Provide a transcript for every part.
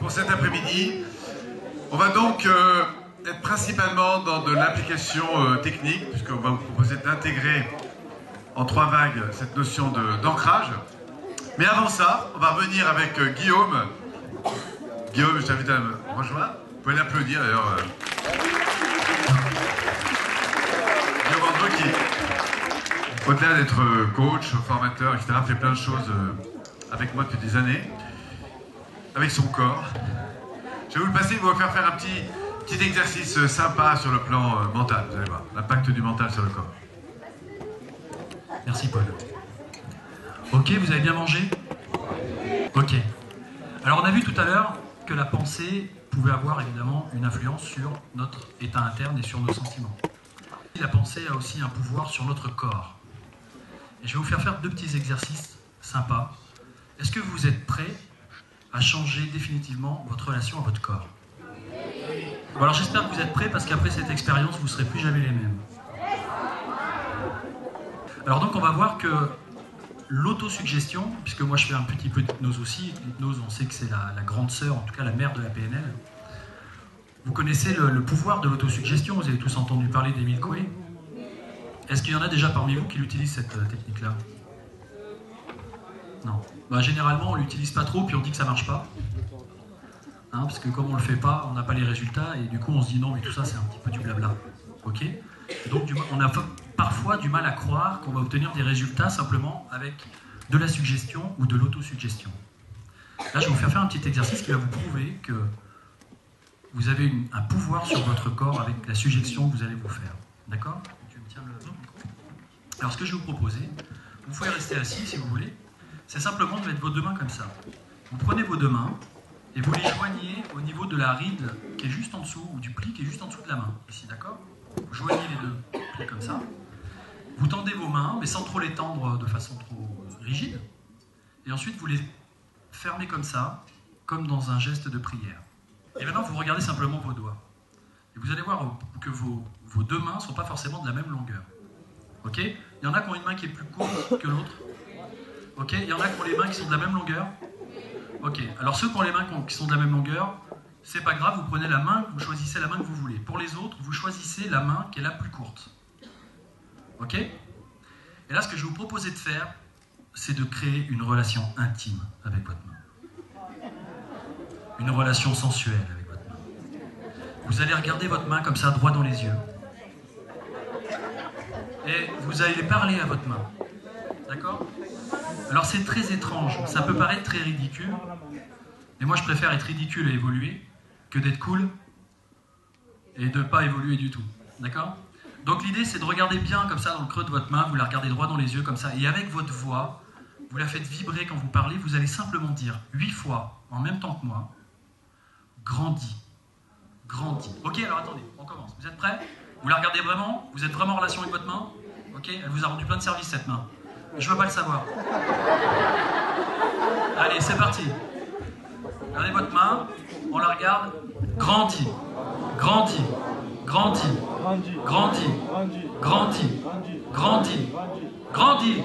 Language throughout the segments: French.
pour cet après-midi. On va donc être principalement dans de l'application technique, puisqu'on va vous proposer d'intégrer en 3 vagues cette notion d'ancrage. Mais avant ça, on va revenir avec Guillaume. Guillaume, je t'invite à me rejoindre. Vous pouvez l'applaudir d'ailleurs. Guillaume Andreu qui, au-delà d'être coach, formateur, etc., fait plein de choses avec moi depuis des années, avec son corps. Je vais vous le passer, il va vous faire un petit exercice sympa sur le plan mental, vous allez voir, l'impact du mental sur le corps. Merci Paul. Ok, vous avez bien mangé? Ok. Alors on a vu tout à l'heure que la pensée pouvait avoir évidemment une influence sur notre état interne et sur nos sentiments. La pensée a aussi un pouvoir sur notre corps. Et je vais vous faire 2 petits exercices sympas. Est-ce que vous êtes prêts à changer définitivement votre relation à votre corps? Bon, alors j'espère que vous êtes prêts parce qu'après cette expérience, vous ne serez plus jamais les mêmes. Alors donc on va voir que l'autosuggestion, puisque moi je fais un petit peu d'hypnose aussi, l'hypnose on sait que c'est la grande sœur, en tout cas la mère de la PNL. Vous connaissez le pouvoir de l'autosuggestion, vous avez tous entendu parler d'Emile Coué. Est-ce qu'il y en a déjà parmi vous qui l'utilisent cette technique-là? Non. Bah, généralement on ne l'utilise pas trop, puis on dit que ça ne marche pas. Hein, parce que comme on ne le fait pas, on n'a pas les résultats, et du coup on se dit non mais tout ça c'est un petit peu du blabla. Ok? Donc on a parfois du mal à croire qu'on va obtenir des résultats simplement avec de la suggestion ou de l'autosuggestion. Là je vais vous faire un petit exercice qui va vous prouver que vous avez un pouvoir sur votre corps avec la suggestion que vous allez vous faire. D'accord? Tu me tiens le micro. Alors ce que je vais vous proposer, vous pouvez rester assis si vous voulez, c'est simplement de mettre vos 2 mains comme ça. Vous prenez vos 2 mains et vous les joignez au niveau de la ride qui est juste en dessous, ou du pli qui est juste en dessous de la main, ici, d'accord? Vous joignez les 2 plis comme ça. Vous tendez vos mains, mais sans trop les tendre de façon trop rigide. Et ensuite, vous les fermez comme ça, comme dans un geste de prière. Et maintenant, vous regardez simplement vos doigts. Et vous allez voir que vos 2 mains ne sont pas forcément de la même longueur. Ok? Il y en a qui ont une main qui est plus courte que l'autre. Ok? Il y en a qui ont les mains qui sont de la même longueur. Ok. Alors ceux qui ont les mains qui sont de la même longueur, c'est pas grave, vous prenez la main, vous choisissez la main que vous voulez. Pour les autres, vous choisissez la main qui est la plus courte. Ok? Et là, ce que je vais vous proposer de faire, c'est de créer une relation intime avec votre main. Une relation sensuelle avec votre main. Vous allez regarder votre main comme ça, droit dans les yeux. Et vous allez parler à votre main. D'accord? Alors c'est très étrange, ça peut paraître très ridicule, mais moi je préfère être ridicule et évoluer que d'être cool et de ne pas évoluer du tout. D'accord? Donc l'idée c'est de regarder bien comme ça dans le creux de votre main, vous la regardez droit dans les yeux comme ça, et avec votre voix, vous la faites vibrer quand vous parlez, vous allez simplement dire 8 fois, en même temps que moi, grandis, grandis. Ok, alors attendez, on commence. Vous êtes prêts? Vous la regardez vraiment? Vous êtes vraiment en relation avec votre main? Ok, elle vous a rendu plein de services cette main. Je veux pas le savoir. Allez, c'est parti. Regardez votre main, on la regarde. Grandis, grandis, grandis, grandis, grandis, grandis, grandis,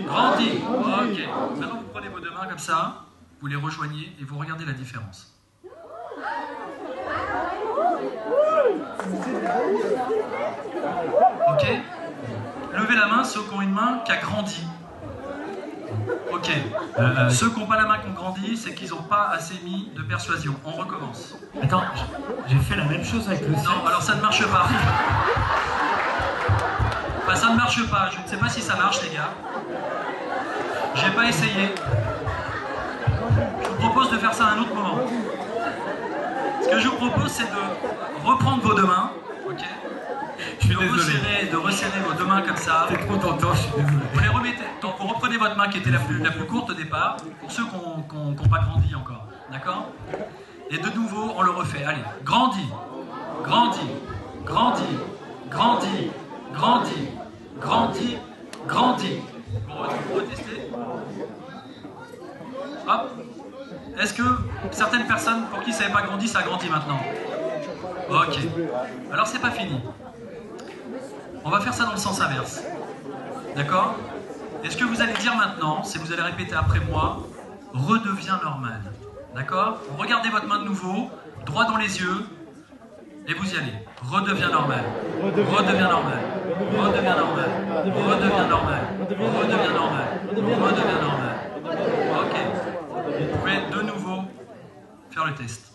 grandis. Ok. Maintenant, vous prenez vos 2 mains comme ça, vous les rejoignez et vous regardez la différence. Ok? Levez la main, ceux qui ont une main qui a grandi. Ok. Ceux qui n'ont pas la main qui ont grandi, c'est qu'ils n'ont pas assez mis de persuasion. On recommence. Attends, j'ai fait la même chose avec le sexe. Non, alors ça ne marche pas. Bah, ça ne marche pas. Je ne sais pas si ça marche, les gars. J'ai pas essayé. Je vous propose de faire ça à un autre moment. Ce que je vous propose, c'est de reprendre vos 2 mains. Ok? Je suis désolé. De resserrer vos 2 mains comme ça. C'est trop tentant, je suis désolé. Vous les remettez. Donc vous reprenez votre main qui était la plus courte au départ, pour ceux qui n'ont pas grandi encore. D'accord? Et de nouveau, on le refait. Allez, grandis, grandis, grandis, grandis, grandis, grandis, grandis. Vous retestez. Hop. Est-ce que certaines personnes pour qui ça n'avait pas grandi, ça a grandi maintenant? Ok. Alors c'est pas fini. On va faire ça dans le sens inverse. D'accord? Et ce que vous allez dire maintenant, c'est que vous allez répéter après moi, redeviens normal. D'accord? Vous regardez votre main de nouveau, droit dans les yeux, et vous y allez. Redevient normal. Redevient normal. Redevient normal. Redevient normal. Redevient normal. Redevient normal. Ok. Vous pouvez de nouveau faire le test.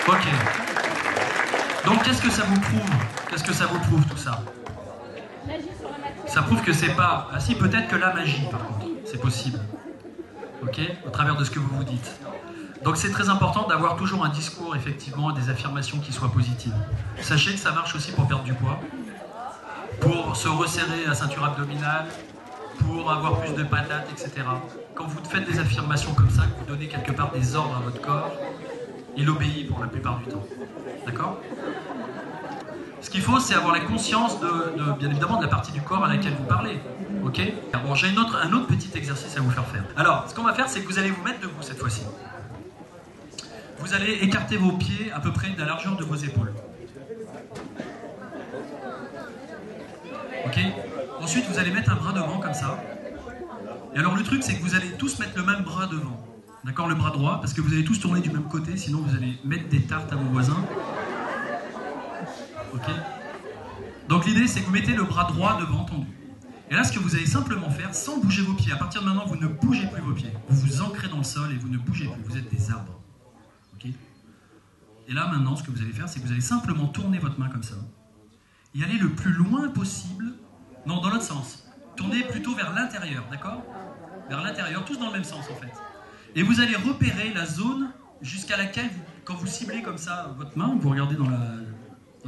Ok. Donc qu'est-ce que ça vous prouve? Qu'est-ce que ça vous prouve tout ça? Ça prouve que c'est pas... Ah si, peut-être que la magie par contre, c'est possible. Ok? Au travers de ce que vous vous dites. Donc c'est très important d'avoir toujours un discours, effectivement, des affirmations qui soient positives. Sachez que ça marche aussi pour perdre du poids, pour se resserrer la ceinture abdominale, pour avoir plus de patates, etc. Quand vous faites des affirmations comme ça, que vous donnez quelque part des ordres à votre corps, il obéit pour la plupart du temps. D'accord? Ce qu'il faut, c'est avoir la conscience bien évidemment, de la partie du corps à laquelle vous parlez. Ok? Bon, j'ai un autre petit exercice à vous faire faire. Alors, ce qu'on va faire, c'est que vous allez vous mettre debout cette fois-ci. Vous allez écarter vos pieds à peu près de la largeur de vos épaules. Ok? Ensuite, vous allez mettre un bras devant comme ça. Et alors, le truc, c'est que vous allez tous mettre le même bras devant. D'accord? Le bras droit, parce que vous allez tous tourner du même côté, sinon vous allez mettre des tartes à vos voisins. Ok? Donc l'idée, c'est que vous mettez le bras droit devant, tendu. Et là, ce que vous allez simplement faire, sans bouger vos pieds, à partir de maintenant, vous ne bougez plus vos pieds. Vous vous ancrez dans le sol et vous ne bougez plus. Vous êtes des arbres. Ok? Et là, maintenant, ce que vous allez faire, c'est que vous allez simplement tourner votre main comme ça. Et aller le plus loin possible. Non, dans l'autre sens. Tournez plutôt vers l'intérieur, d'accord? Vers l'intérieur, tous dans le même sens, en fait. Et vous allez repérer la zone jusqu'à laquelle, quand vous ciblez comme ça votre main, vous regardez dans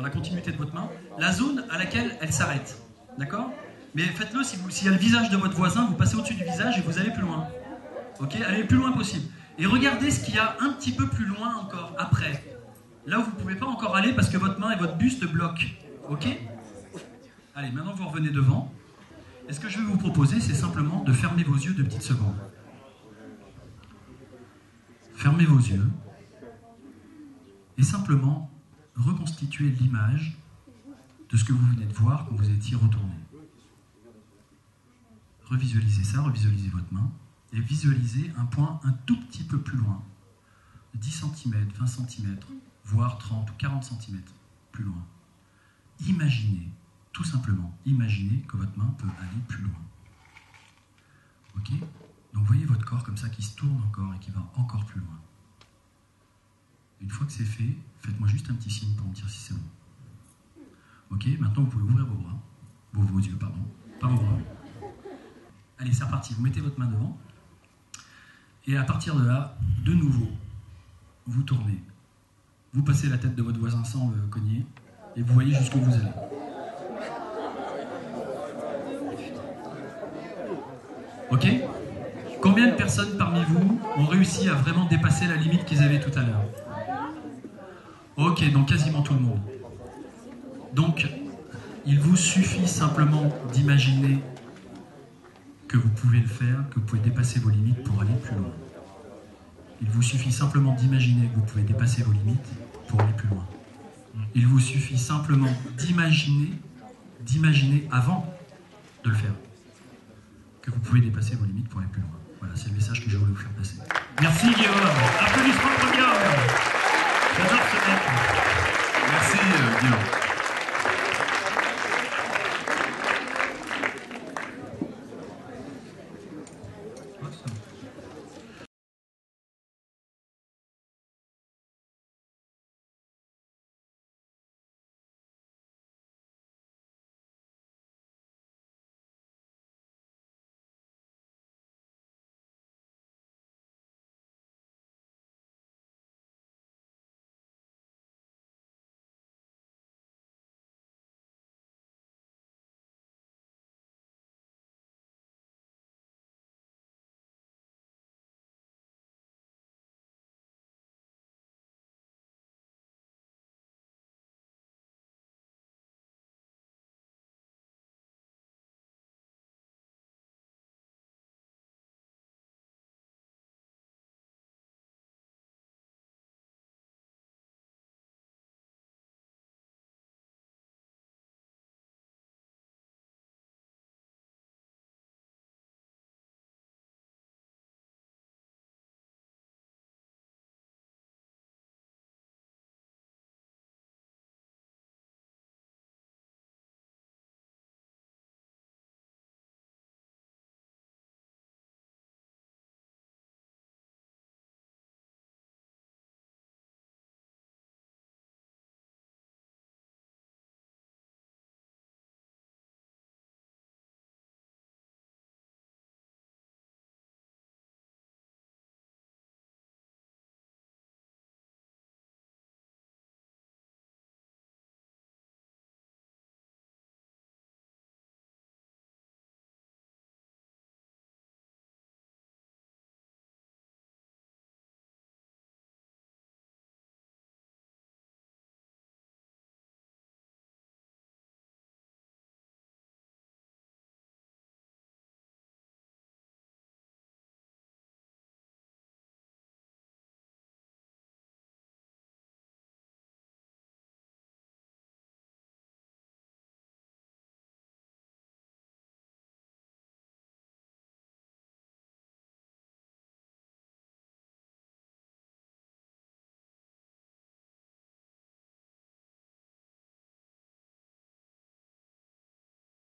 la continuité de votre main, la zone à laquelle elle s'arrête. D'accord? Mais faites-le, s'il y a le visage de votre voisin, vous passez au-dessus du visage et vous allez plus loin. Ok? Allez le plus loin possible. Et regardez ce qu'il y a un petit peu plus loin encore, après. Là où vous ne pouvez pas encore aller parce que votre main et votre buste bloquent. Ok? Allez, maintenant vous revenez devant. Et ce que je vais vous proposer, c'est simplement de fermer vos yeux 2 petites secondes. Fermez vos yeux et simplement reconstituez l'image de ce que vous venez de voir quand vous étiez retourné. Revisualisez ça, revisualisez votre main et visualisez un point un tout petit peu plus loin, 10 cm, 20 cm, voire 30 ou 40 cm plus loin. Imaginez, tout simplement, imaginez que votre main peut aller plus loin. Ok? Donc voyez votre corps comme ça qui se tourne encore et qui va encore plus loin. Une fois que c'est fait, faites-moi juste un petit signe pour me dire si c'est bon. Ok, maintenant vous pouvez ouvrir vos bras. Vos yeux, pardon. Pas vos bras. Allez, c'est reparti. Vous mettez votre main devant. Et à partir de là, de nouveau, vous tournez. Vous passez la tête de votre voisin sans le cogner. Et vous voyez jusqu'où vous allez. Ok? Combien de personnes parmi vous ont réussi à vraiment dépasser la limite qu'ils avaient tout à l'heure? Ok, donc quasiment tout le monde. Donc, il vous suffit simplement d'imaginer que vous pouvez le faire, que vous pouvez dépasser vos limites pour aller plus loin. Il vous suffit simplement d'imaginer que vous pouvez dépasser vos limites pour aller plus loin. Il vous suffit simplement d'imaginer avant de le faire, que vous pouvez dépasser vos limites pour aller plus loin. Voilà, c'est le message que je voulais vous faire passer. Merci Guillaume. Applaudissements pour Guillaume. J'adore ce mec. Merci Guillaume.